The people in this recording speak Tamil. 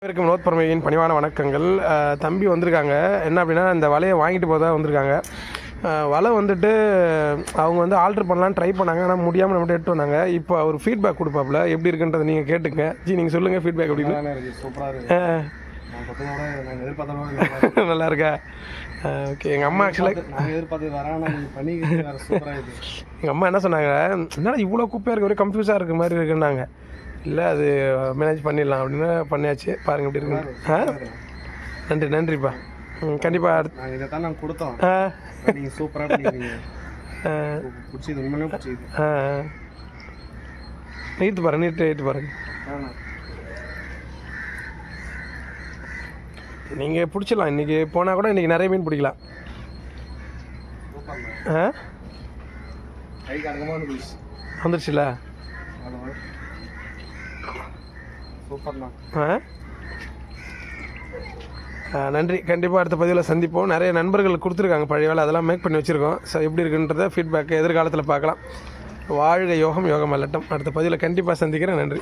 அனைவருக்கும் வினோத் பரமையின் பணிவான வணக்கங்கள். தம்பி வந்திருக்காங்க. என்ன அப்படின்னா, இந்த வலையை வாங்கிட்டு போதான் வந்திருக்காங்க. வலை வந்துட்டு அவங்க வந்து ஆல்ட்ரு பண்ணலான்னு ட்ரை பண்ணாங்க, ஆனால் முடியாமல் நம்மகிட்ட எடுத்து வந்தாங்க. இப்போ அவர் ஃபீட்பேக் கொடுப்பாப்புல, எப்படி இருக்குன்றதை நீங்கள் கேட்டுங்க. நீங்கள் சொல்லுங்கள் ஃபீட்பேக் அப்படின்னு. நல்லா இருக்கா? ஓகே. எங்கள் அம்மா ஆக்சுவலாக எங்கள் அம்மா என்ன சொன்னாங்க, என்னடா இவ்வளோ குப்பையாக இருக்க, ஒரே கன்ஃபியூஸாக இருக்க மாதிரி இருக்குன்னாங்க. இல்லை, அது மேனேஜ் பண்ணிடலாம் அப்படின்னு பண்ணியாச்சு. பாருங்கள் எப்படி இருக்கு. நன்றிப்பா. கண்டிப்பாக நாங்கள் இதை தான் நாங்கள் கொடுத்தோம். நீங்கள் சூப்பராக பிடிச்சிது, உண்மையிலே பிடிச்சிது. நீட்டு பாருங்க. நீங்கள் பிடிச்சிடலாம். இன்றைக்கி போனால் கூட இன்றைக்கி நிறைய மீன் பிடிக்கலாம். வந்துருச்சுல. நன்றி. கண்டிப்பாக அடுத்த பதிவில் சந்திப்போம். நிறைய நண்பர்கள் கொடுத்துருக்காங்க பழைய வேலை, அதெல்லாம் மேக் பண்ணி வச்சுருக்கோம். ஸோ எப்படி இருக்குன்றத ஃபீட்பேக் எதிர்காலத்தில் பார்க்கலாம். வாழ்க யோகம், யோகம் அல்லட்டும். அடுத்த பதிவில் கண்டிப்பாக சந்திக்கிறேன். நன்றி.